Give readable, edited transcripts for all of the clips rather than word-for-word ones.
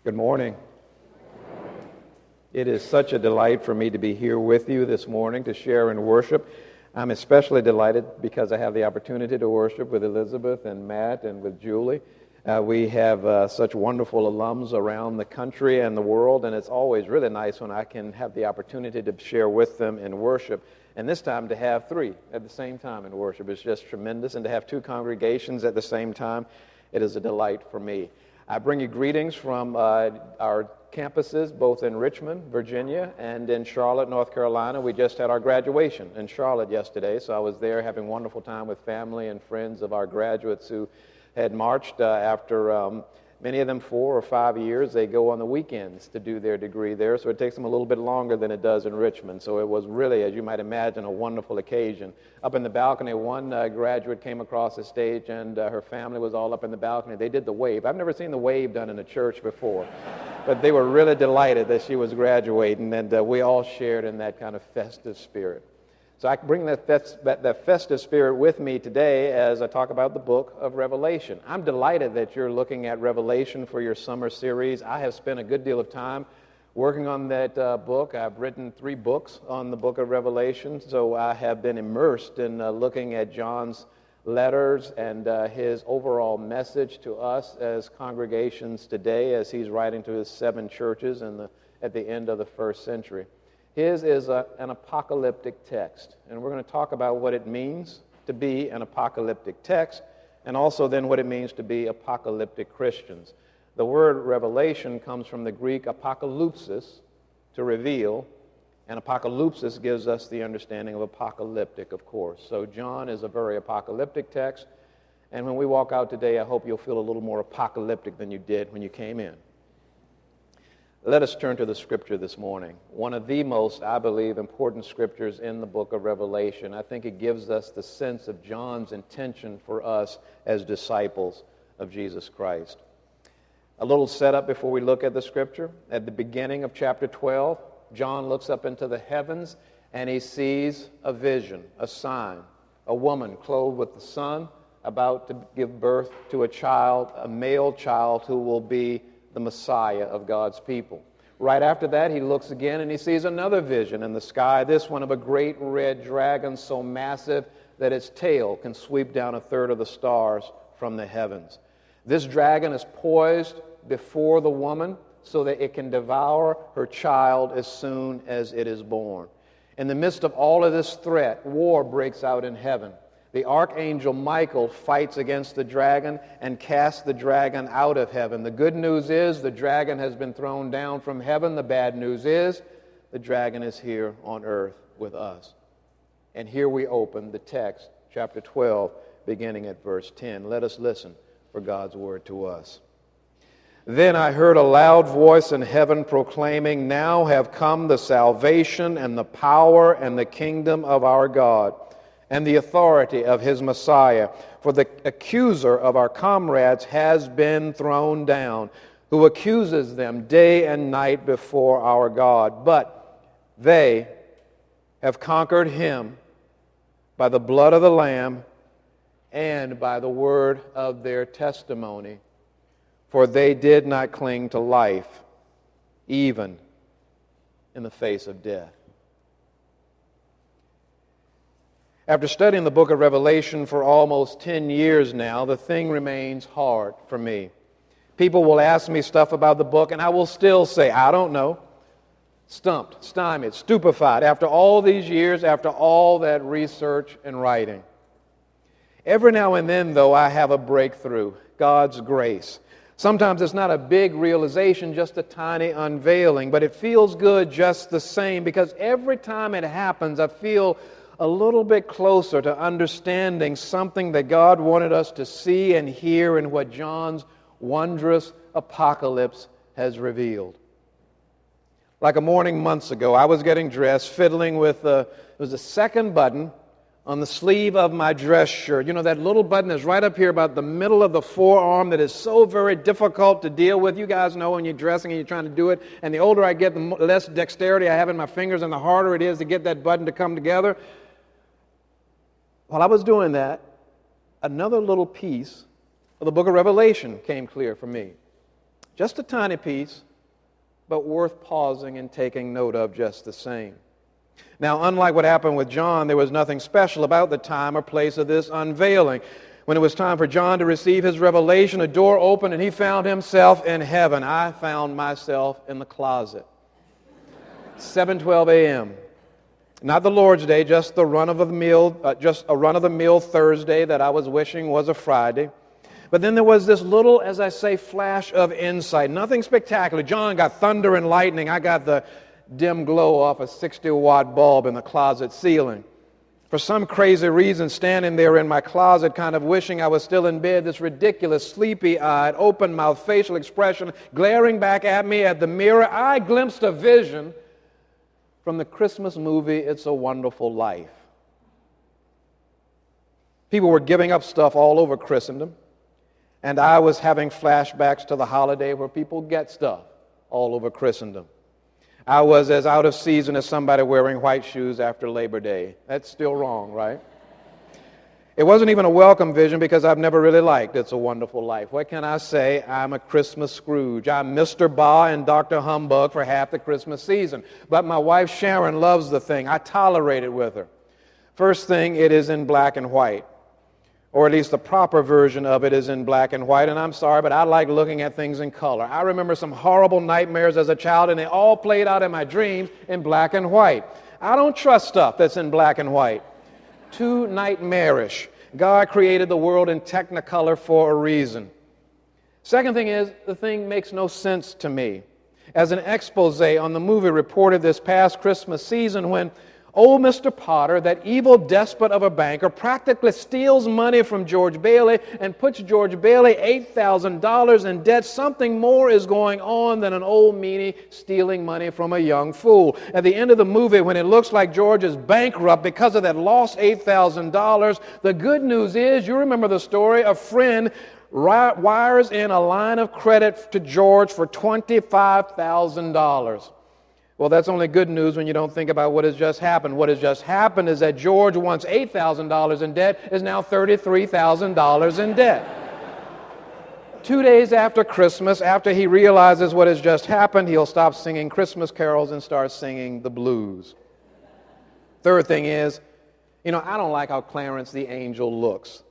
Good morning. It is such a delight for me to be here with you this morning to share in worship. I'm especially delighted because I have the opportunity to worship with Elizabeth and Matt and with Julie. We have such wonderful alums around the country and the world, and it's always really nice when I can have the opportunity to share with them in worship. And this time to have three at the same time in worship is just tremendous, and to have two congregations at the same time, it is a delight for me. I bring you greetings from our campuses, both in Richmond, Virginia, and in Charlotte, North Carolina. We just had our graduation in Charlotte yesterday, so I was there having a wonderful time with family and friends of our graduates who had marched after many of them 4 or 5 years. They go on the weekends to do their degree there, so it takes them a little bit longer than it does in Richmond. So it was really, as you might imagine, a wonderful occasion. Up in the balcony, one graduate came across the stage, and her family was all up in the balcony. They did the wave. I've never seen the wave done in a church before, but they were really delighted that she was graduating, and we all shared in that kind of festive spirit. So I bring that festive spirit with me today as I talk about the book of Revelation. I'm delighted that you're looking at Revelation for your summer series. I have spent a good deal of time working on that book. I've written 3 books on the book of Revelation, so I have been immersed in looking at John's letters and his overall message to us as congregations today as he's writing to his 7 churches at the end of the first century. His is an apocalyptic text, and we're going to talk about what it means to be an apocalyptic text, and also then what it means to be apocalyptic Christians. The word revelation comes from the Greek apokalypsis, to reveal, and apocalypsis gives us the understanding of apocalyptic, of course. So John is a very apocalyptic text, and when we walk out today, I hope you'll feel a little more apocalyptic than you did when you came in. Let us turn to the scripture this morning. One of the most, I believe, important scriptures in the book of Revelation. I think it gives us the sense of John's intention for us as disciples of Jesus Christ. A little setup before we look at the scripture. At the beginning of chapter 12, John looks up into the heavens and he sees a vision, a sign, a woman clothed with the sun about to give birth to a child, a male child who will be the Messiah of God's people. Right after that, he looks again and he sees another vision in the sky, this one of a great red dragon so massive that its tail can sweep down a third of the stars from the heavens. This dragon is poised before the woman so that it can devour her child as soon as it is born. In the midst of all of this threat, war breaks out in heaven. The archangel Michael fights against the dragon and casts the dragon out of heaven. The good news is the dragon has been thrown down from heaven. The bad news is the dragon is here on earth with us. And here we open the text, chapter 12, beginning at verse 10. Let us listen for God's word to us. Then I heard a loud voice in heaven proclaiming, "Now have come the salvation and the power and the kingdom of our God, and the authority of his Messiah. For the accuser of our comrades has been thrown down, who accuses them day and night before our God. But they have conquered him by the blood of the Lamb and by the word of their testimony. For they did not cling to life, even in the face of death." After studying the book of Revelation for almost 10 years now, the thing remains hard for me. People will ask me stuff about the book, and I will still say, I don't know. Stumped, stymied, stupefied, after all these years, after all that research and writing. Every now and then, though, I have a breakthrough, God's grace. Sometimes it's not a big realization, just a tiny unveiling, but it feels good just the same, because every time it happens, I feel a little bit closer to understanding something that God wanted us to see and hear in what John's wondrous apocalypse has revealed. Like a morning months ago, I was getting dressed, fiddling with it was the second button on the sleeve of my dress shirt. You know, that little button is right up here about the middle of the forearm that is so very difficult to deal with. You guys know when you're dressing and you're trying to do it, and the older I get, the less dexterity I have in my fingers and the harder it is to get that button to come together. While I was doing that, another little piece of the book of Revelation came clear for me. Just a tiny piece, but worth pausing and taking note of just the same. Now, unlike what happened with John, there was nothing special about the time or place of this unveiling. When it was time for John to receive his revelation, a door opened and he found himself in heaven. I found myself in the closet. 7:12 a.m. Not the Lord's Day, just a run-of-the-mill Thursday that I was wishing was a Friday. But then there was this little, as I say, flash of insight. Nothing spectacular. John got thunder and lightning. I got the dim glow off a 60-watt bulb in the closet ceiling. For some crazy reason, standing there in my closet, kind of wishing I was still in bed, this ridiculous, sleepy-eyed, open-mouthed facial expression glaring back at me at the mirror, I glimpsed a vision from the Christmas movie, It's a Wonderful Life. People were giving up stuff all over Christendom, and I was having flashbacks to the holiday where people get stuff all over Christendom. I was as out of season as somebody wearing white shoes after Labor Day. That's still wrong, right? It wasn't even a welcome vision because I've never really liked It's a Wonderful Life. What can I say? I'm a Christmas Scrooge. I'm Mr. Ba and Dr. Humbug for half the Christmas season. But my wife Sharon loves the thing. I tolerate it with her. First thing, it is in black and white. Or at least the proper version of it is in black and white. And I'm sorry, but I like looking at things in color. I remember some horrible nightmares as a child, and they all played out in my dreams in black and white. I don't trust stuff that's in black and white. Too nightmarish. God created the world in Technicolor for a reason. Second thing is, the thing makes no sense to me. As an expose on the movie reported this past Christmas season, when old Mr. Potter, that evil despot of a banker, practically steals money from George Bailey and puts George Bailey $8,000 in debt. Something more is going on than an old meanie stealing money from a young fool. At the end of the movie, when it looks like George is bankrupt because of that lost $8,000, the good news is, you remember the story, a friend wires in a line of credit to George for $25,000. Well, that's only good news when you don't think about what has just happened. What has just happened is that George, once $8,000 in debt, is now $33,000 in debt. 2 days after Christmas, after he realizes what has just happened, he'll stop singing Christmas carols and start singing the blues. Third thing is, I don't like how Clarence the angel looks.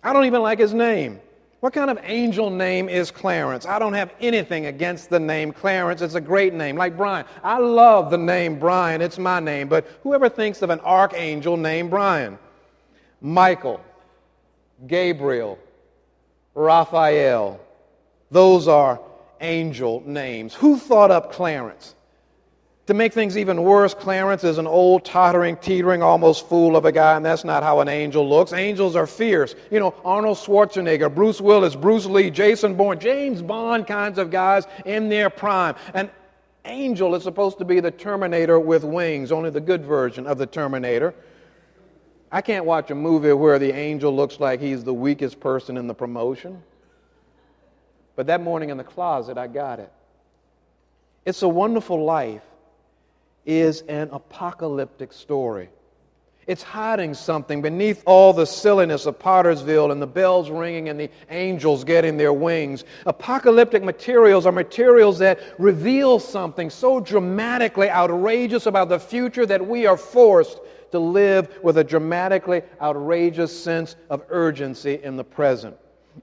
I don't even like his name. What kind of angel name is Clarence? I don't have anything against the name Clarence. It's a great name, like Brian. I love the name Brian. It's my name. But whoever thinks of an archangel named Brian? Michael, Gabriel, Raphael. Those are angel names. Who thought up Clarence? To make things even worse, Clarence is an old, tottering, teetering, almost fool of a guy, and that's not how an angel looks. Angels are fierce. Arnold Schwarzenegger, Bruce Willis, Bruce Lee, Jason Bourne, James Bond kinds of guys in their prime. An angel is supposed to be the Terminator with wings, only the good version of the Terminator. I can't watch a movie where the angel looks like he's the weakest person in the promotion. But that morning in the closet, I got it. It's a Wonderful Life is an apocalyptic story. It's hiding something beneath all the silliness of Pottersville and the bells ringing and the angels getting their wings. Apocalyptic materials are materials that reveal something so dramatically outrageous about the future that we are forced to live with a dramatically outrageous sense of urgency in the present.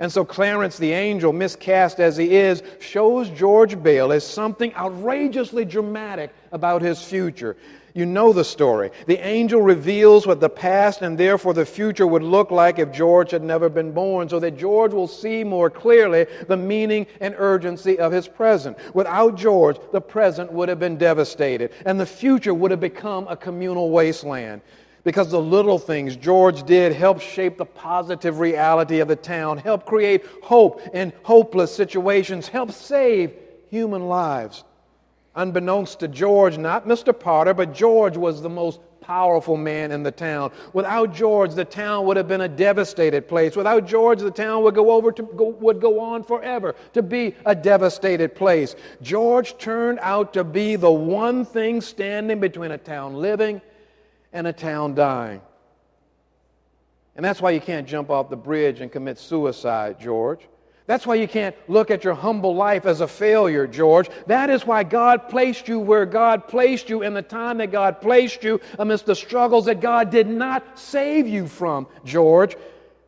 And so Clarence the angel, miscast as he is, shows George Bailey something outrageously dramatic about his future. You know the story. The angel reveals what the past and therefore the future would look like if George had never been born, so that George will see more clearly the meaning and urgency of his present. Without George, the present would have been devastated, and the future would have become a communal wasteland. Because the little things George did helped shape the positive reality of the town, helped create hope in hopeless situations, helped save human lives. Unbeknownst to George, not Mr. Potter, but George was the most powerful man in the town. Without George, the town would have been a devastated place. Without George, the town would go on forever to be a devastated place. George turned out to be the one thing standing between a town living and a town dying. And that's why you can't jump off the bridge and commit suicide, George. That's why you can't look at your humble life as a failure, George. That is why God placed you where God placed you in the time that God placed you amidst the struggles that God did not save you from, George.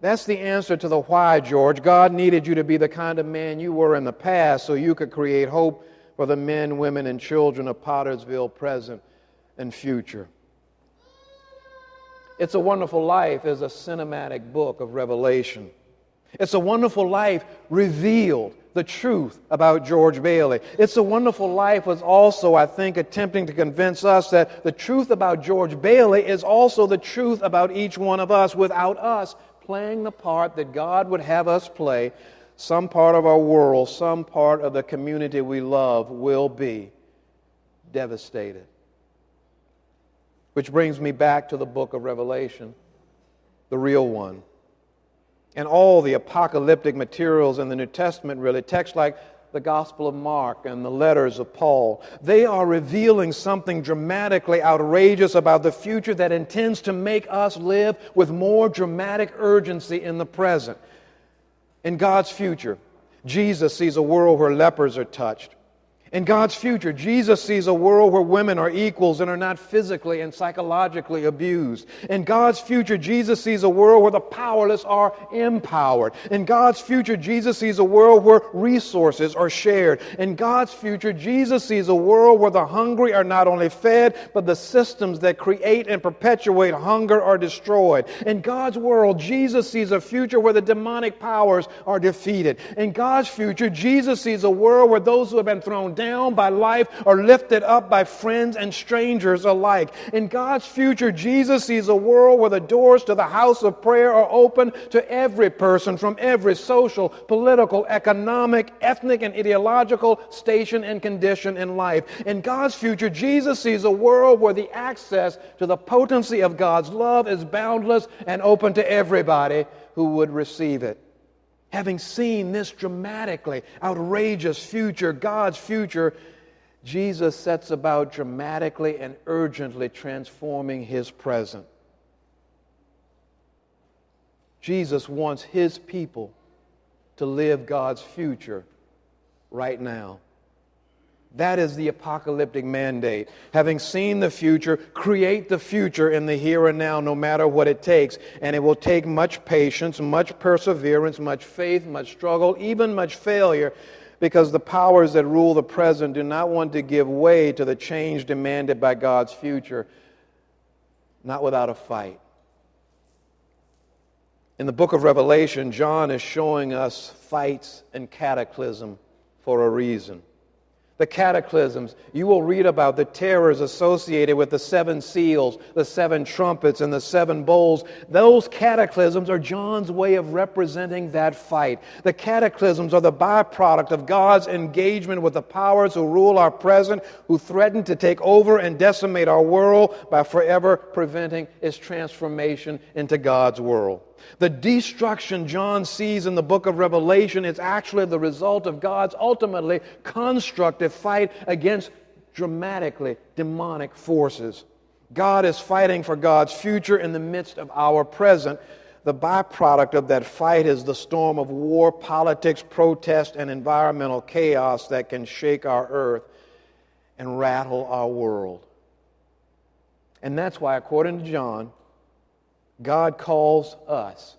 That's the answer to the why, George. God needed you to be the kind of man you were in the past so you could create hope for the men, women, and children of Pottersville, present and future. It's a Wonderful Life is a cinematic book of revelation. It's a Wonderful Life revealed the truth about George Bailey. It's a Wonderful Life was also, I think, attempting to convince us that the truth about George Bailey is also the truth about each one of us. Without us playing the part that God would have us play, some part of our world, some part of the community we love will be devastated. Which brings me back to the book of Revelation, the real one. And all the apocalyptic materials in the New Testament, really, texts like the Gospel of Mark and the letters of Paul, they are revealing something dramatically outrageous about the future that intends to make us live with more dramatic urgency in the present. In God's future, Jesus sees a world where lepers are touched. In God's future, Jesus sees a world where women are equals and are not physically and psychologically abused. In God's future, Jesus sees a world where the powerless are empowered. In God's future, Jesus sees a world where resources are shared. In God's future, Jesus sees a world where the hungry are not only fed, but the systems that create and perpetuate hunger are destroyed. In God's world, Jesus sees a future where the demonic powers are defeated. In God's future, Jesus sees a world where those who have been thrown down by life are lifted up by friends and strangers alike. In God's future, Jesus sees a world where the doors to the house of prayer are open to every person from every social, political, economic, ethnic, and ideological station and condition in life. In God's future, Jesus sees a world where the access to the potency of God's love is boundless and open to everybody who would receive it. Having seen this dramatically outrageous future, God's future, Jesus sets about dramatically and urgently transforming His present. Jesus wants His people to live God's future right now. That is the apocalyptic mandate. Having seen the future, create the future in the here and now, no matter what it takes. And it will take much patience, much perseverance, much faith, much struggle, even much failure, because the powers that rule the present do not want to give way to the change demanded by God's future, not without a fight. In the book of Revelation, John is showing us fights and cataclysm for a reason. The cataclysms, you will read about the terrors associated with the 7 seals, the 7 trumpets, and the 7 bowls. Those cataclysms are John's way of representing that fight. The cataclysms are the byproduct of God's engagement with the powers who rule our present, who threaten to take over and decimate our world by forever preventing its transformation into God's world. The destruction John sees in the book of Revelation is actually the result of God's ultimately constructive fight against dramatically demonic forces. God is fighting for God's future in the midst of our present. The byproduct of that fight is the storm of war, politics, protest, and environmental chaos that can shake our earth and rattle our world. And that's why, according to John, God calls us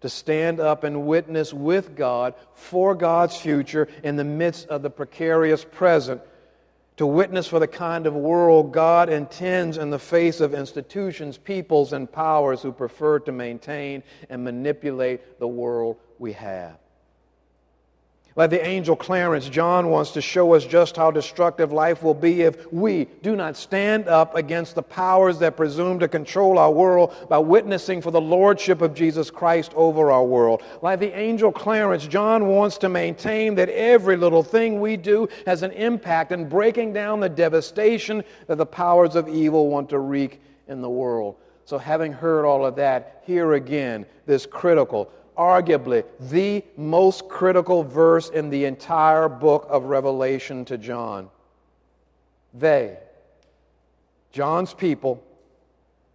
to stand up and witness with God for God's future in the midst of the precarious present, to witness for the kind of world God intends in the face of institutions, peoples, and powers who prefer to maintain and manipulate the world we have. Like the angel Clarence, John wants to show us just how destructive life will be if we do not stand up against the powers that presume to control our world by witnessing for the lordship of Jesus Christ over our world. Like the angel Clarence, John wants to maintain that every little thing we do has an impact in breaking down the devastation that the powers of evil want to wreak in the world. So having heard all of that, here again, this critical, arguably the most critical verse in the entire book of Revelation to John. They, John's people,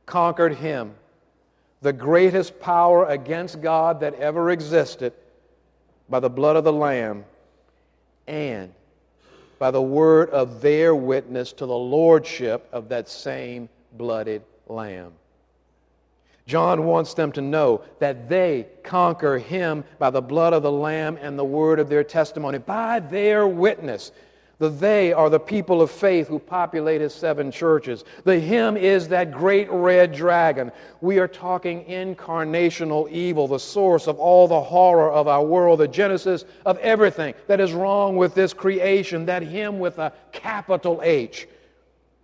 conquered him, the greatest power against God that ever existed, by the blood of the Lamb and by the word of their witness to the lordship of that same blooded Lamb. John wants them to know that they conquer him by the blood of the Lamb and the word of their testimony, by their witness. The they are the people of faith who populate his 7 churches. The him is that great red dragon. We are talking incarnational evil, the source of all the horror of our world, the genesis of everything that is wrong with this creation, that him with a capital H.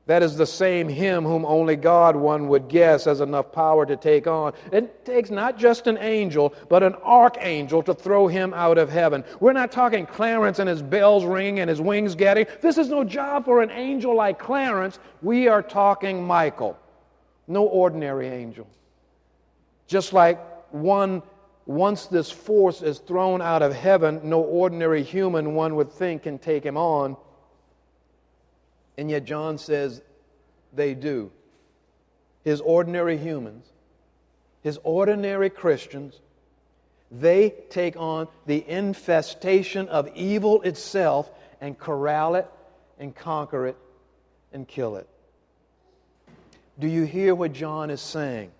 That is the same him whom only God, one would guess, has enough power to take on. It takes not just an angel, but an archangel to throw him out of heaven. We're not talking Clarence and his bells ringing and his wings getting. This is no job for an angel like Clarence. We are talking Michael. No ordinary angel. Just like once this force is thrown out of heaven, no ordinary human, one would think, can take him on. And yet John says they do. His ordinary humans, his ordinary Christians, they take on the infestation of evil itself and corral it and conquer it and kill it. Do you hear what John is saying?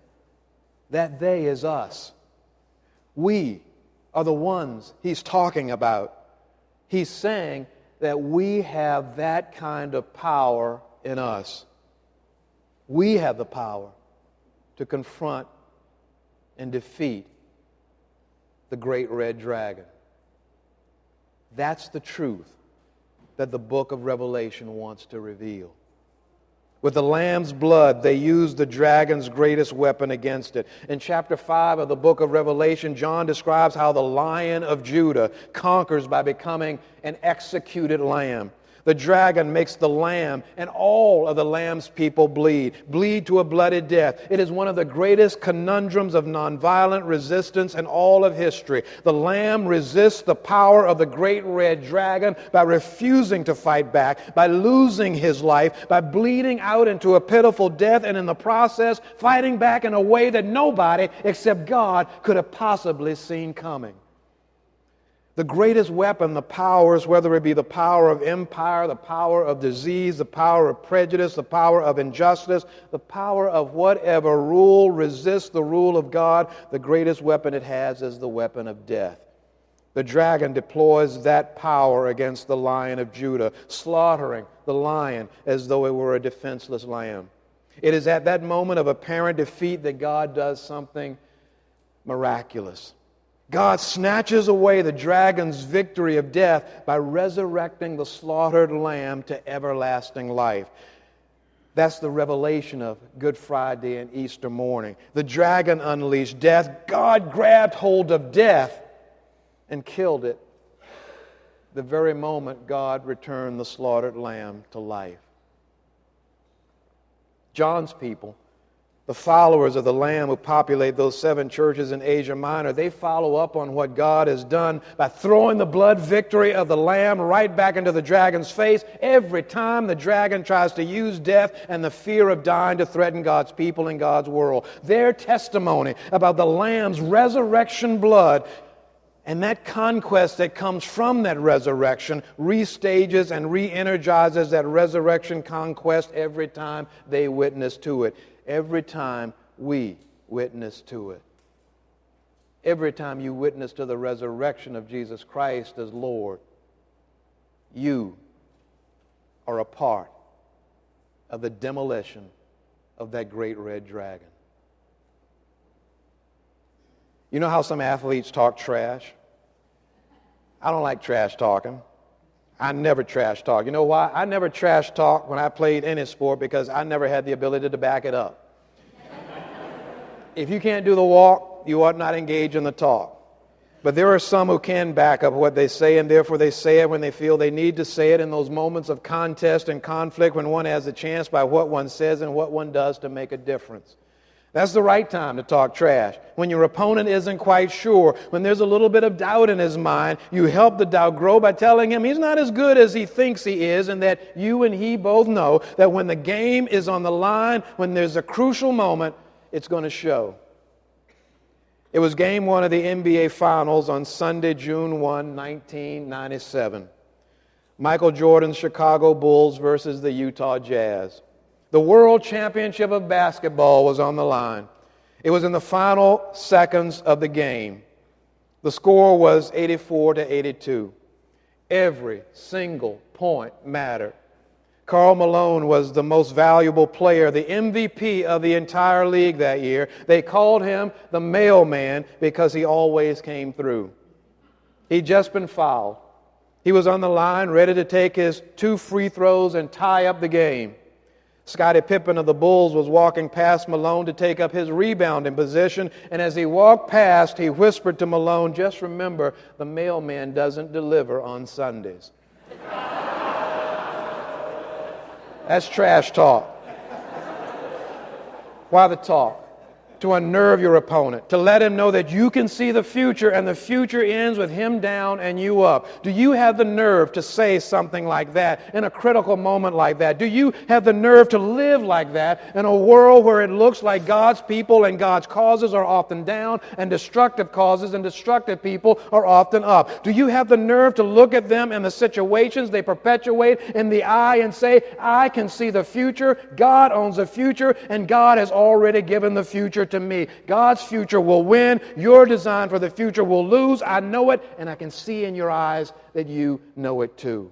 That they is us. We are the ones he's talking about. He's saying that we have that kind of power in us. We have the power to confront and defeat the great red dragon. That's the truth that the book of Revelation wants to reveal. With the Lamb's blood, they used the dragon's greatest weapon against it. In chapter 5 of the book of Revelation, John describes how the Lion of Judah conquers by becoming an executed lamb. The dragon makes the lamb and all of the lamb's people bleed to a bloody death. It is one of the greatest conundrums of nonviolent resistance in all of history. The lamb resists the power of the great red dragon by refusing to fight back, by losing his life, by bleeding out into a pitiful death, and in the process fighting back in a way that nobody except God could have possibly seen coming. The greatest weapon, the powers, whether it be the power of empire, the power of disease, the power of prejudice, the power of injustice, the power of whatever rule resists the rule of God, the greatest weapon it has is the weapon of death. The dragon deploys that power against the Lion of Judah, slaughtering the lion as though it were a defenseless lamb. It is at that moment of apparent defeat that God does something miraculous. God snatches away the dragon's victory of death by resurrecting the slaughtered lamb to everlasting life. That's the revelation of Good Friday and Easter morning. The dragon unleashed death. God grabbed hold of death and killed it the very moment God returned the slaughtered lamb to life. John's people, the followers of the Lamb who populate those 7 churches in Asia Minor, they follow up on what God has done by throwing the blood victory of the Lamb right back into the dragon's face every time the dragon tries to use death and the fear of dying to threaten God's people and God's world. Their testimony about the Lamb's resurrection blood and that conquest that comes from that resurrection restages and re-energizes that resurrection conquest every time they witness to it. Every time we witness to it. Every time you witness to the resurrection of Jesus Christ as Lord, you are a part of the demolition of that great red dragon. You know how some athletes talk trash? I don't like trash talking. I never trash talk. You know why? I never trash talk when I played any sport because I never had the ability to back it up. If you can't do the walk, you ought not engage in the talk. But there are some who can back up what they say, and therefore they say it when they feel they need to say it in those moments of contest and conflict when one has a chance by what one says and what one does to make a difference. That's the right time to talk trash. When your opponent isn't quite sure, when there's a little bit of doubt in his mind, you help the doubt grow by telling him he's not as good as he thinks he is, and that you and he both know that when the game is on the line, when there's a crucial moment, it's going to show. It was game one of the NBA Finals on Sunday, June 1, 1997. Michael Jordan's Chicago Bulls versus the Utah Jazz. The World Championship of basketball was on the line. It was in the final seconds of the game. The score was 84-82. Every single point mattered. Karl Malone was the most valuable player, the MVP of the entire league that year. They called him the mailman because he always came through. He'd just been fouled. He was on the line, ready to take his 2 free throws and tie up the game. Scottie Pippen of the Bulls was walking past Malone to take up his rebounding position, and as he walked past, he whispered to Malone, "Just remember, the mailman doesn't deliver on Sundays." That's trash talk. Why the talk? To unnerve your opponent, to let him know that you can see the future and the future ends with him down and you up. Do you have the nerve to say something like that in a critical moment like that? Do you have the nerve to live like that in a world where it looks like God's people and God's causes are often down and destructive causes and destructive people are often up? Do you have the nerve to look at them and the situations they perpetuate in the eye and say, "I can see the future, God owns the future, and God has already given the future to me. God's future will win. Your design for the future will lose. I know it, and I can see in your eyes that you know it too."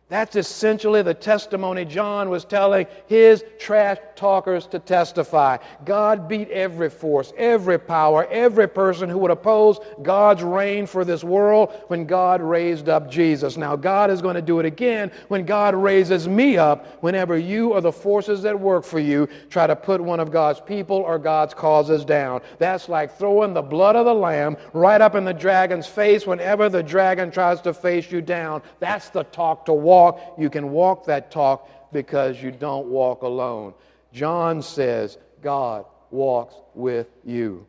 That's essentially the testimony John was telling his trash talkers to testify. God beat every force, every power, every person who would oppose God's reign for this world when God raised up Jesus. Now God is going to do it again when God raises me up whenever you or the forces that work for you try to put one of God's people or God's causes down. That's like throwing the blood of the lamb right up in the dragon's face whenever the dragon tries to face you down. That's the talk to walk. You can walk that talk because you don't walk alone. John says God walks with you.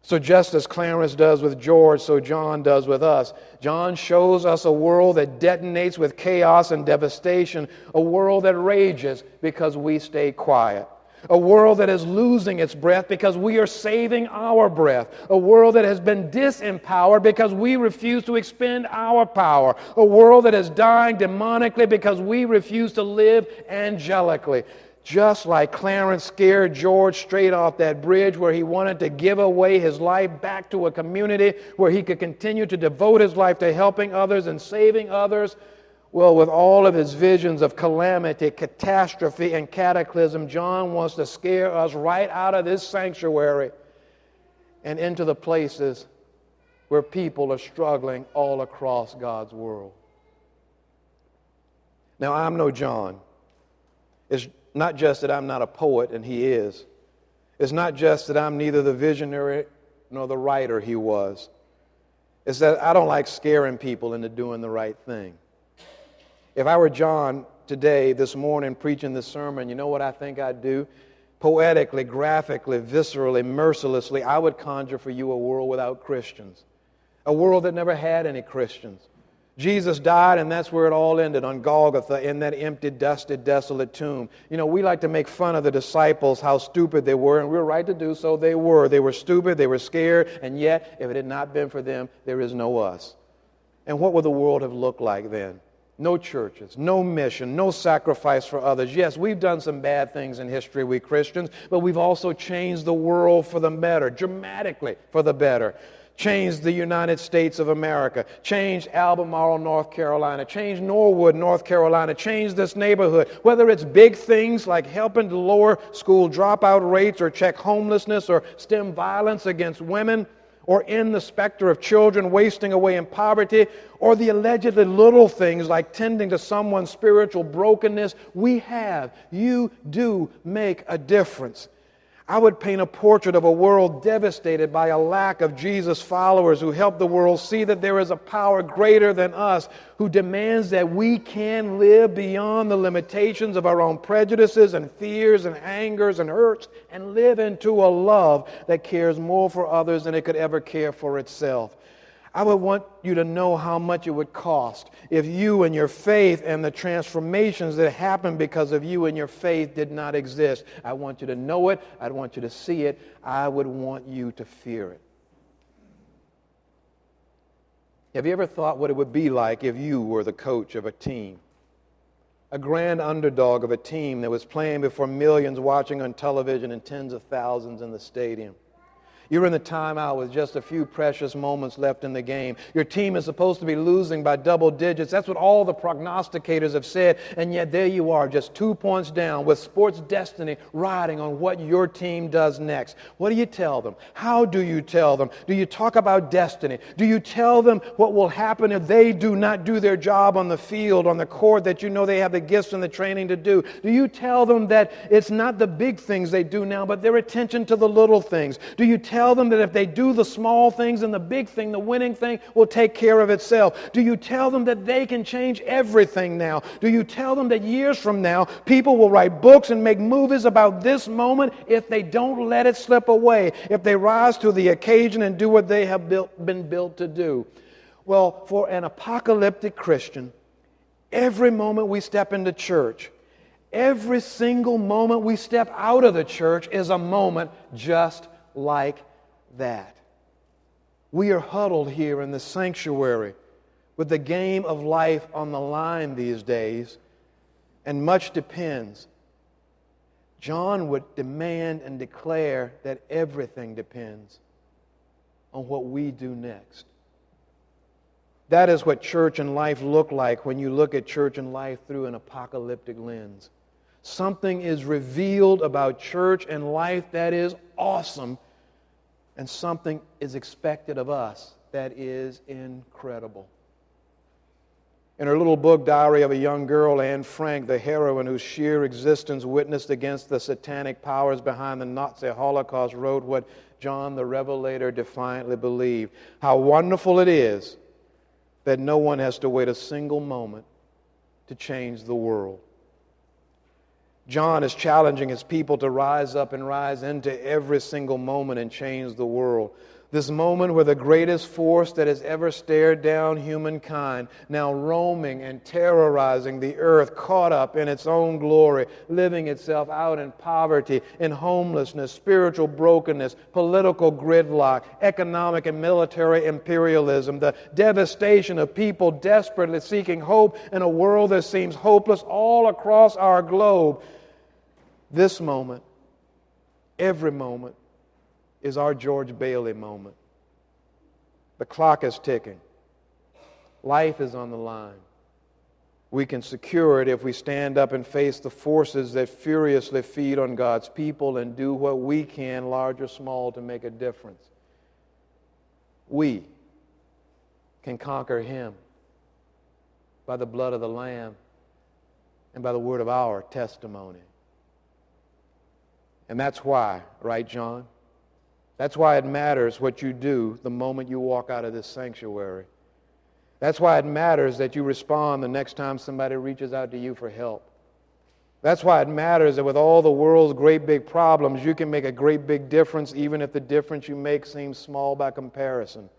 So just as Clarence does with George, so John does with us. John shows us a world that detonates with chaos and devastation, a world that rages because we stay quiet. A world that is losing its breath because we are saving our breath. A world that has been disempowered because we refuse to expend our power. A world that is dying demonically because we refuse to live angelically. Just like Clarence scared George straight off that bridge where he wanted to give away his life back to a community where he could continue to devote his life to helping others and saving others. Well, with all of his visions of calamity, catastrophe, and cataclysm, John wants to scare us right out of this sanctuary and into the places where people are struggling all across God's world. Now, I'm no John. It's not just that I'm not a poet, and he is. It's not just that I'm neither the visionary nor the writer he was. It's that I don't like scaring people into doing the right thing. If I were John today, this morning, preaching this sermon, you know what I think I'd do? Poetically, graphically, viscerally, mercilessly, I would conjure for you a world without Christians. A world that never had any Christians. Jesus died, and that's where it all ended, on Golgotha, in that empty, dusted, desolate tomb. You know, we like to make fun of the disciples, how stupid they were, and we're right to do so. They were. They were stupid, they were scared, and yet, if it had not been for them, there is no us. And what would the world have looked like then? No churches, no mission, no sacrifice for others. Yes, we've done some bad things in history, we Christians, but we've also changed the world for the better, dramatically for the better. Changed the United States of America, changed Albemarle, North Carolina, changed Norwood, North Carolina, changed this neighborhood. Whether it's big things like helping to lower school dropout rates or check homelessness or stem violence against women, or end the specter of children wasting away in poverty, or the allegedly little things like tending to someone's spiritual brokenness, you do make a difference. I would paint a portrait of a world devastated by a lack of Jesus followers who help the world see that there is a power greater than us, who demands that we can live beyond the limitations of our own prejudices and fears and angers and hurts and live into a love that cares more for others than it could ever care for itself. I would want you to know how much it would cost if you and your faith and the transformations that happen because of you and your faith did not exist. I want you to know it. I'd want you to see it. I would want you to fear it. Have you ever thought what it would be like if you were the coach of a team? A grand underdog of a team that was playing before millions watching on television and tens of thousands in the stadium. You're in the timeout with just a few precious moments left in the game. Your team is supposed to be losing by double digits. That's what all the prognosticators have said. And yet there you are, just 2 points down with sports destiny riding on what your team does next. What do you tell them? How do you tell them? Do you talk about destiny? Do you tell them what will happen if they do not do their job on the field, on the court that you know they have the gifts and the training to do? Do you tell them that it's not the big things they do now, but their attention to the little things? Do you tell them that if they do the small things and the big thing, the winning thing will take care of itself? Do you tell them that they can change everything now? Do you tell them that years from now, people will write books and make movies about this moment if they don't let it slip away, if they rise to the occasion and do what they have been built to do? Well, for an apocalyptic Christian, every moment we step into church, every single moment we step out of the church is a moment just like that. We are huddled here in the sanctuary with the game of life on the line these days, and much depends. John would demand and declare that everything depends on what we do next. That is what church and life look like when you look at church and life through an apocalyptic lens. Something is revealed about church and life that is awesome, and something is expected of us that is incredible. In her little book, Diary of a Young Girl, Anne Frank, the heroine whose sheer existence witnessed against the satanic powers behind the Nazi Holocaust, wrote what John the Revelator defiantly believed: how wonderful it is that no one has to wait a single moment to change the world. John is challenging his people to rise up and rise into every single moment and change the world. This moment where the greatest force that has ever stared down humankind, now roaming and terrorizing the earth, caught up in its own glory, living itself out in poverty, in homelessness, spiritual brokenness, political gridlock, economic and military imperialism, the devastation of people desperately seeking hope in a world that seems hopeless all across our globe. This moment, every moment, is our George Bailey moment. The clock is ticking. Life is on the line. We can secure it if we stand up and face the forces that furiously feed on God's people and do what we can, large or small, to make a difference. We can conquer him by the blood of the Lamb and by the word of our testimony. And that's why, right, John? That's why it matters what you do the moment you walk out of this sanctuary. That's why it matters that you respond the next time somebody reaches out to you for help. That's why it matters that with all the world's great big problems, you can make a great big difference even if the difference you make seems small by comparison.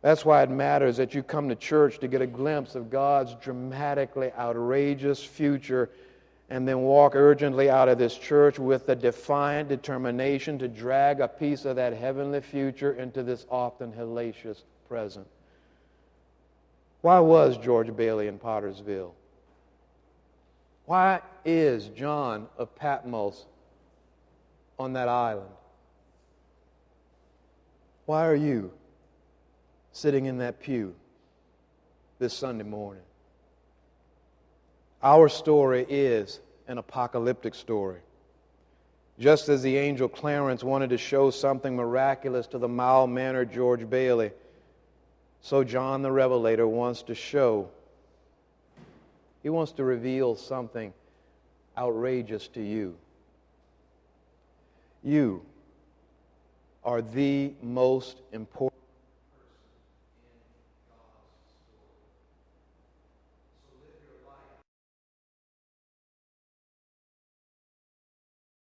That's why it matters that you come to church to get a glimpse of God's dramatically outrageous future and then walk urgently out of this church with the defiant determination to drag a piece of that heavenly future into this often hellacious present. Why was George Bailey in Pottersville? Why is John of Patmos on that island? Why are you sitting in that pew this Sunday morning? Our story is an apocalyptic story. Just as the angel Clarence wanted to show something miraculous to the mild-mannered George Bailey, so John the Revelator wants to show. He wants to reveal something outrageous to you. You are the most important